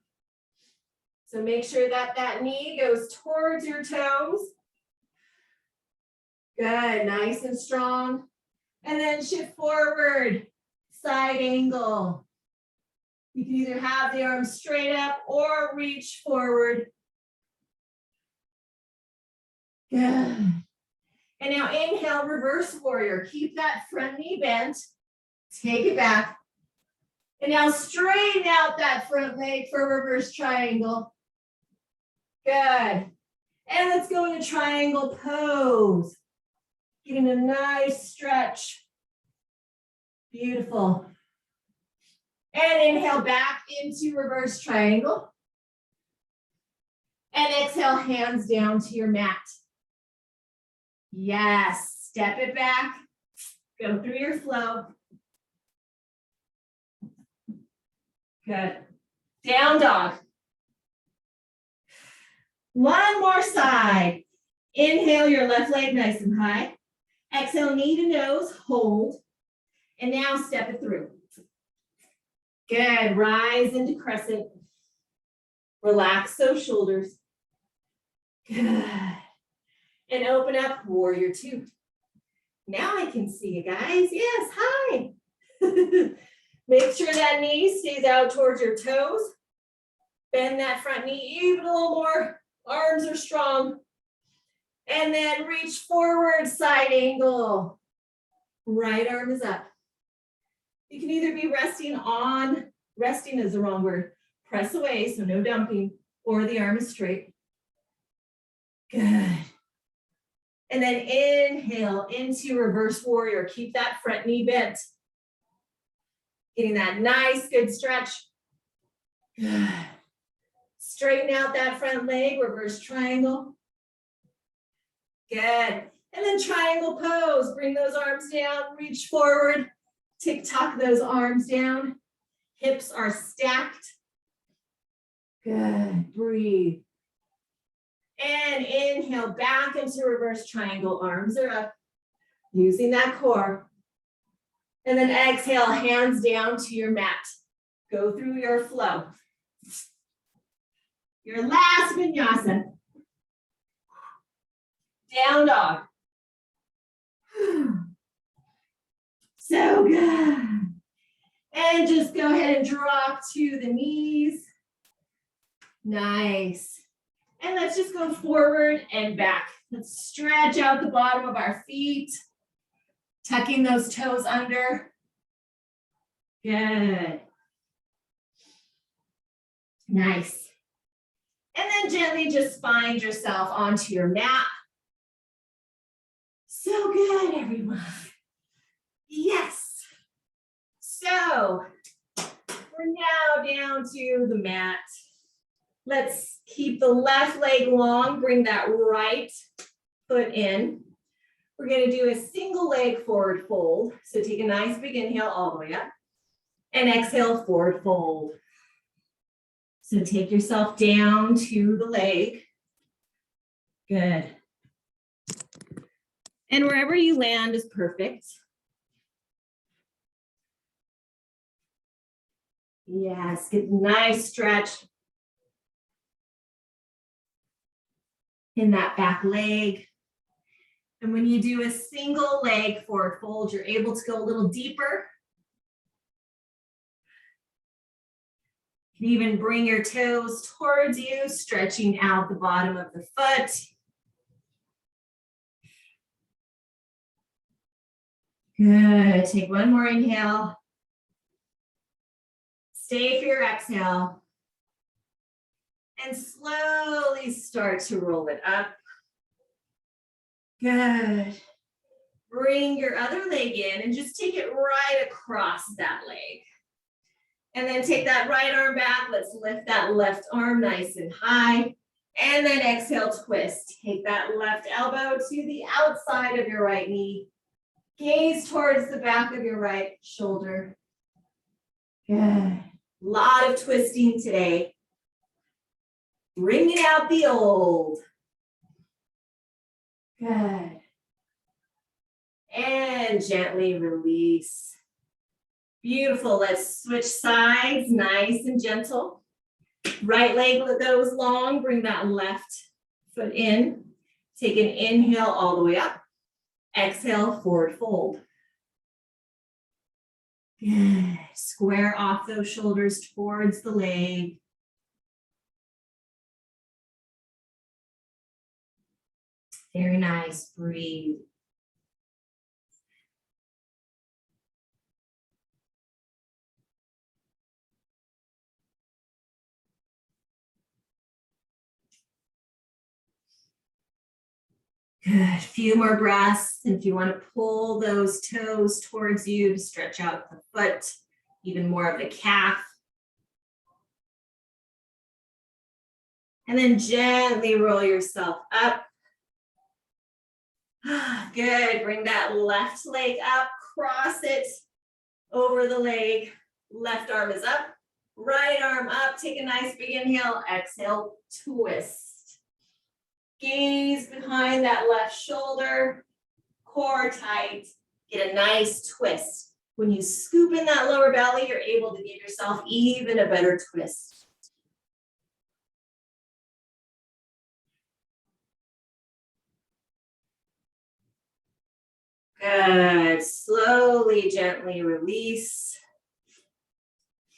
Speaker 1: So make sure that that knee goes towards your toes. Good, nice and strong. And then shift forward, side angle. You can either have the arms straight up or reach forward. Good. And now inhale, reverse warrior. Keep that front knee bent. Take it back. And now straighten out that front leg for reverse triangle. Good. And let's go into triangle pose. Getting a nice stretch. Beautiful. And inhale back into reverse triangle. And exhale, hands down to your mat. Yes, step it back. Go through your flow. Good. Down dog. One more side. Inhale your left leg nice and high. Exhale, knee to nose, hold. And now step it through. Good, rise into crescent. Relax those shoulders. Good. And open up, warrior two. Now I can see you guys. Yes, hi. Make sure that knee stays out towards your toes. Bend that front knee even a little more. Arms are strong. And then reach forward, side angle. Right arm is up. You can either be resting is the wrong word. Press away, so no dumping, or the arm is straight. Good. And then inhale into reverse warrior. Keep that front knee bent. Getting that nice, good stretch. Good. Straighten out that front leg, reverse triangle. Good. And then triangle pose. Bring those arms down, reach forward. Tick-tock those arms down. Hips are stacked. Good, breathe. And inhale back into reverse triangle, arms are up, using that core. And then exhale, hands down to your mat. Go through your flow. Your last vinyasa. Down dog. So good. And just go ahead and drop to the knees. Nice. And let's just go forward and back. Let's stretch out the bottom of our feet, tucking those toes under. Good. Nice. And then gently just find yourself onto your mat. So good, everyone. Yes. So we're now down to the mat. Let's keep the left leg long, bring that right foot in. We're going to do a single leg forward fold. So take a nice big inhale all the way up and exhale, forward fold. So take yourself down to the leg. Good. And wherever you land is perfect. Yes, get a nice stretch in that back leg. And when you do a single leg forward fold, you're able to go a little deeper. You can even bring your toes towards you, stretching out the bottom of the foot. Good, take one more inhale. Stay for your exhale. And slowly start to roll it up. Good. Bring your other leg in and just take it right across that leg. And then take that right arm back. Let's lift that left arm nice and high. And then exhale, twist. Take that left elbow to the outside of your right knee. Gaze towards the back of your right shoulder. Good. Lot of twisting today. Bringing out the old. Good. And gently release. Beautiful. Let's switch sides, nice and gentle. Right leg goes long. Bring that left foot in. Take an inhale all the way up. Exhale, forward fold. Good. Square off those shoulders towards the leg. Very nice. Breathe. Good. Few more breaths. And if you want to pull those toes towards you to stretch out the foot, even more of the calf. And then gently roll yourself up. Good. Bring that left leg up, cross it over the leg. Left arm is up, right arm up. Take a nice big inhale. Exhale, twist. Gaze behind that left shoulder, core tight. Get a nice twist. When you scoop in that lower belly, you're able to give yourself even a better twist. Good. Slowly, gently release.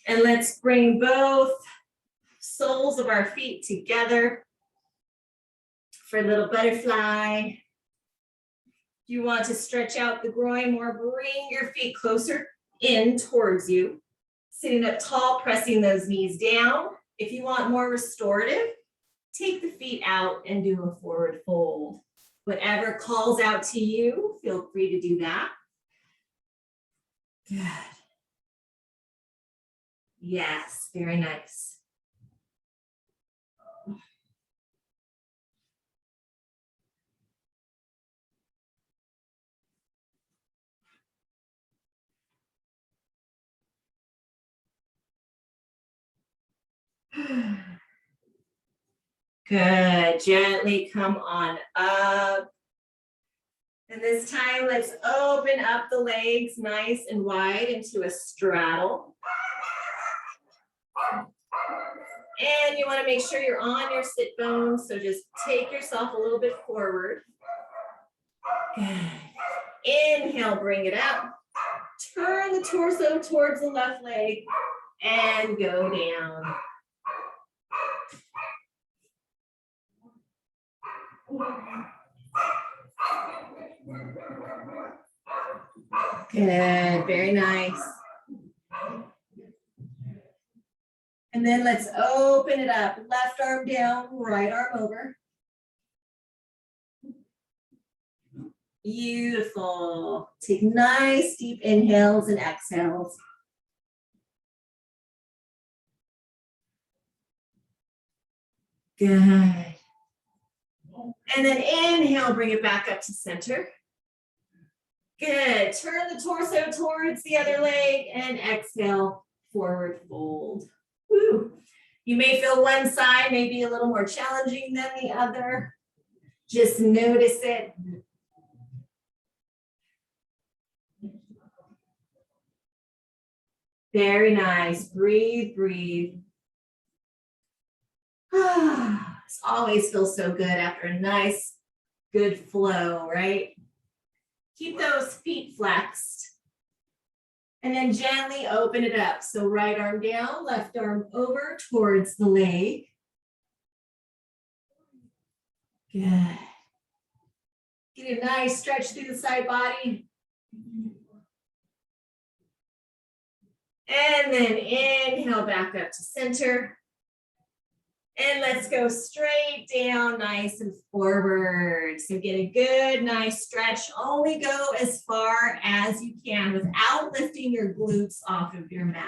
Speaker 1: And let's bring both soles of our feet together for a little butterfly. If you want to stretch out the groin more, bring your feet closer in towards you. Sitting up tall, pressing those knees down. If you want more restorative, take the feet out and do a forward fold. Whatever calls out to you, feel free to do that. Good. Yes, very nice. Good. Gently come on up. And this time, let's open up the legs nice and wide into a straddle. And you want to make sure you're on your sit bones, so just take yourself a little bit forward. Good. Inhale, bring it up. Turn the torso towards the left leg and go down. Good, very nice. And then let's open it up. Left arm down, right arm over. Beautiful. Take nice deep inhales and exhales. Good. And then inhale, bring it back up to center. Good. Turn the torso towards the other leg and exhale, forward fold. Woo. You may feel one side may be a little more challenging than the other. Just notice it. Very nice. Breathe, breathe. This always feels so good after a nice, good flow, right? Keep those feet flexed. And then gently open it up. So right arm down, left arm over towards the leg. Good. Get a nice stretch through the side body. And then inhale back up to center. And let's go straight down, nice and forward. So get a good, nice stretch. Only go as far as you can without lifting your glutes off of your mat.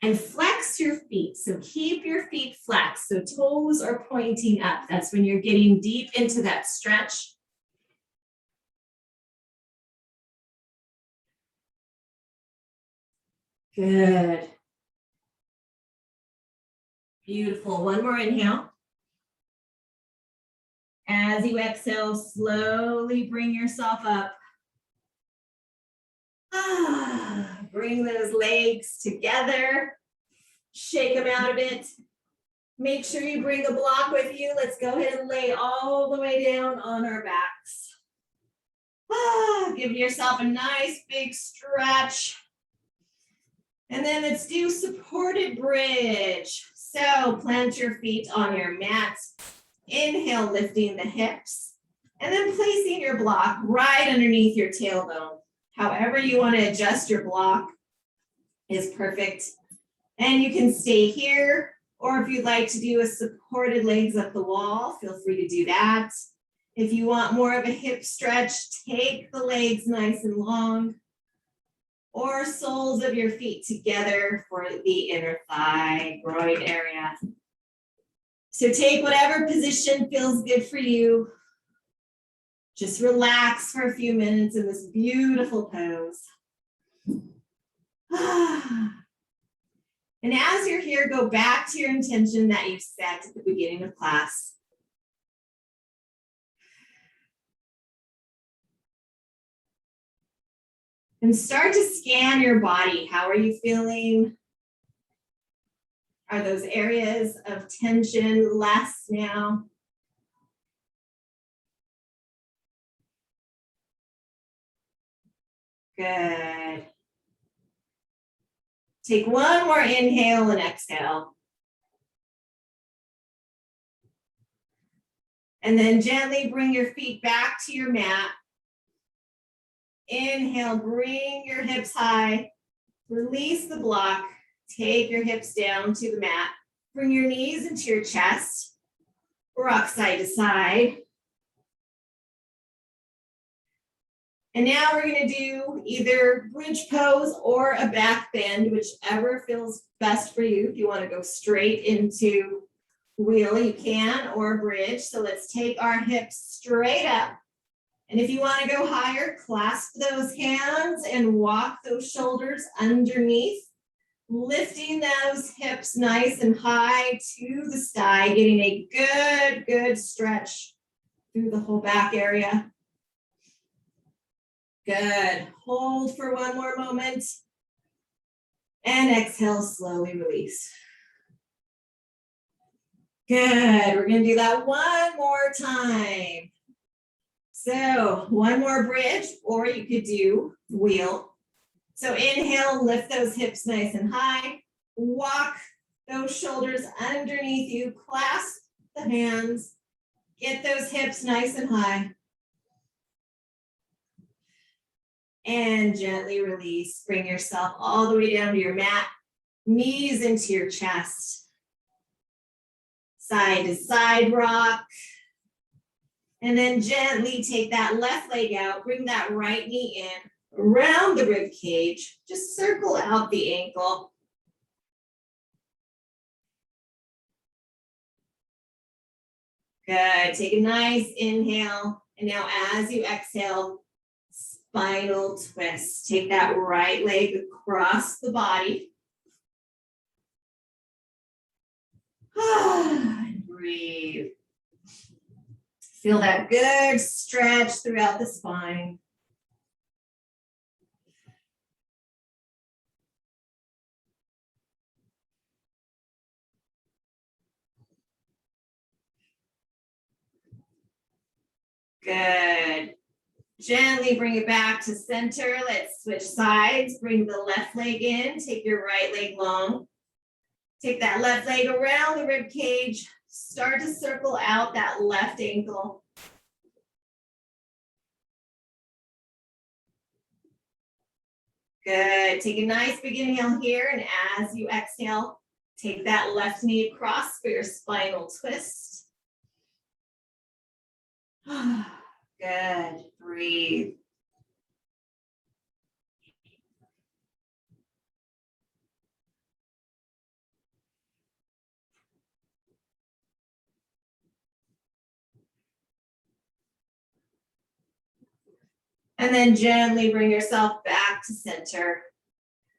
Speaker 1: And flex your feet. So keep your feet flexed. So toes are pointing up. That's when you're getting deep into that stretch. Good. Beautiful. One more inhale. As you exhale, slowly bring yourself up. Bring those legs together. Shake them out a bit. Make sure you bring a block with you. Let's go ahead and lay all the way down on our backs. Give yourself a nice big stretch. And then let's do supported bridge. So plant your feet on your mat. Inhale, lifting the hips. And then placing your block right underneath your tailbone. However you want to adjust your block is perfect. And you can stay here, or if you'd like to do a supported legs up the wall, feel free to do that. If you want more of a hip stretch, take the legs nice and long, or soles of your feet together for the inner thigh, groin area. So take whatever position feels good for you. Just relax for a few minutes in this beautiful pose. And as you're here, go back to your intention that you set at the beginning of class. And start to scan your body. How are you feeling? Are those areas of tension less now? Good. Take one more inhale and exhale. And then gently bring your feet back to your mat. Inhale, bring your hips high. Release the block. Take your hips down to the mat. Bring your knees into your chest. Rock side to side. And now we're going to do either bridge pose or a back bend, whichever feels best for you. If you want to go straight into wheel, you can, or bridge. So let's take our hips straight up. And if you want to go higher, clasp those hands and walk those shoulders underneath Lifting those hips nice and high to the sky, getting a good stretch through the whole back area. Good. Hold for one more moment. And exhale, slowly release. Good. We're going to do that one more time. So one more bridge, or you could do wheel. So inhale, lift those hips nice and high. Walk those shoulders underneath you. Clasp the hands. Get those hips nice and high. And gently release. Bring yourself all the way down to your mat. Knees into your chest. Side to side rock. And then gently take that left leg out. Bring that right knee in. Around the rib cage. Just circle out the ankle. Good. Take a nice inhale. And now as you exhale, spinal twist. Take that right leg across the body. And breathe. Feel that good stretch throughout the spine. Good. Gently bring it back to center. Let's switch sides. Bring the left leg in. Take your right leg long. Take that left leg around the rib cage. Start to circle out that left ankle. Good. Take a nice big inhale here. And as you exhale, take that left knee across for your spinal twist. Good. Breathe. And then gently bring yourself back to center.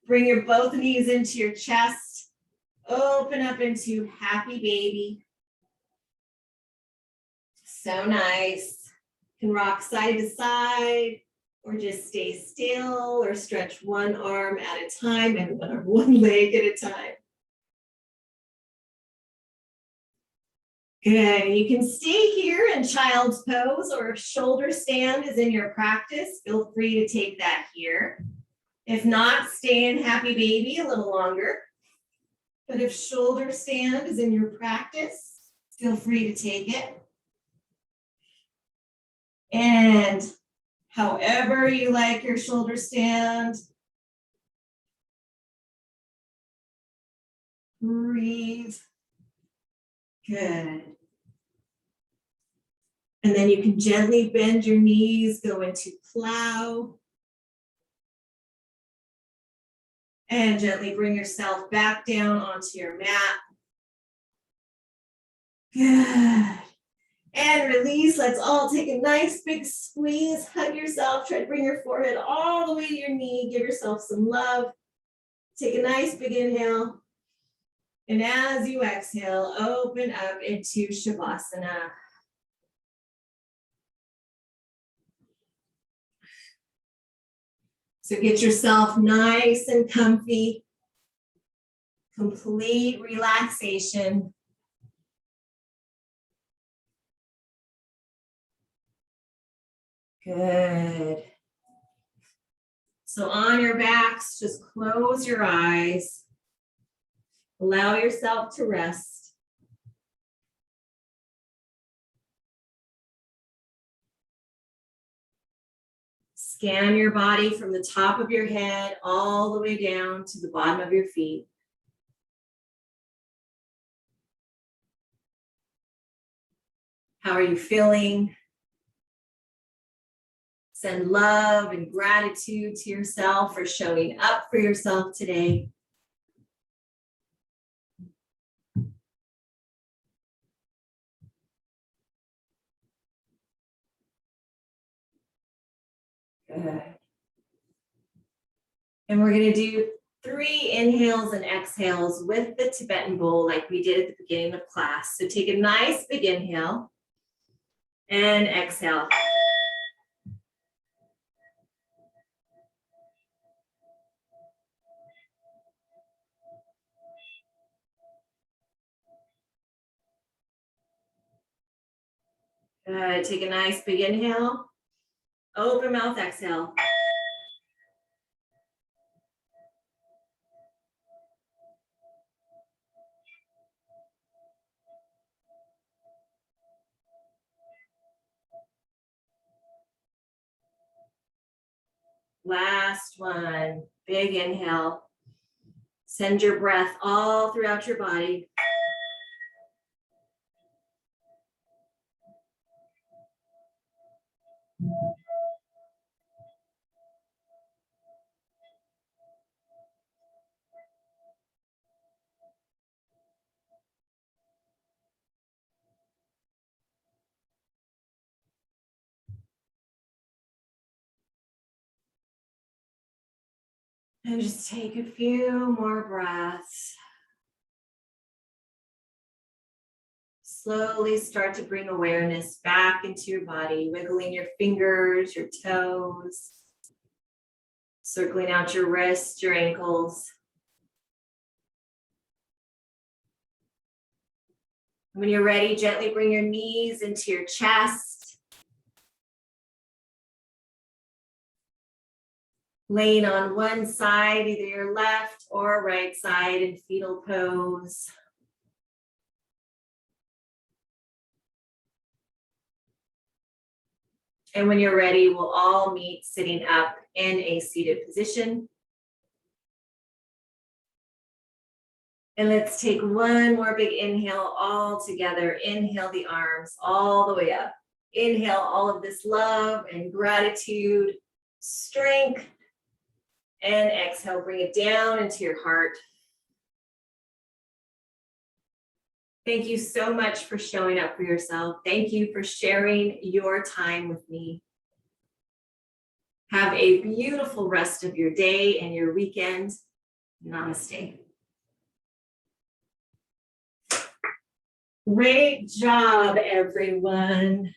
Speaker 1: Bring your both knees into your chest. Open up into happy baby. So nice. You can rock side to side or just stay still or stretch one arm at a time and one leg at a time. Good. You can stay here in child's pose, or if shoulder stand is in your practice, feel free to take that here. If not, stay in happy baby a little longer. But if shoulder stand is in your practice, feel free to take it. And however you like your shoulder stand, breathe. Good. And then you can gently bend your knees, go into plow. And gently bring yourself back down onto your mat. Good. And release. Let's all take a nice big squeeze. Hug yourself. Try to bring your forehead all the way to your knee. Give yourself some love. Take a nice big inhale. And as you exhale, open up into Shavasana. So get yourself nice and comfy. Complete relaxation. Good. So on your backs, just close your eyes. Allow yourself to rest. Scan your body from the top of your head all the way down to the bottom of your feet. How are you feeling? Send love and gratitude to yourself for showing up for yourself today. Good. And we're going to do 3 inhales and exhales with the Tibetan bowl like we did at the beginning of class. So take a nice big inhale and exhale. Good. Take a nice big inhale. Open mouth, exhale. Last one. Big inhale. Send your breath all throughout your body. And just take a few more breaths. Slowly start to bring awareness back into your body, wiggling your fingers, your toes, circling out your wrists, your ankles. When you're ready, gently bring your knees into your chest. Laying on one side, either your left or right side in fetal pose. And when you're ready, we'll all meet sitting up in a seated position. And let's take one more big inhale all together. Inhale the arms all the way up. Inhale all of this love and gratitude, strength. And exhale, bring it down into your heart. Thank you so much for showing up for yourself. Thank you for sharing your time with me. Have a beautiful rest of your day and your weekend. Namaste. Great job, everyone.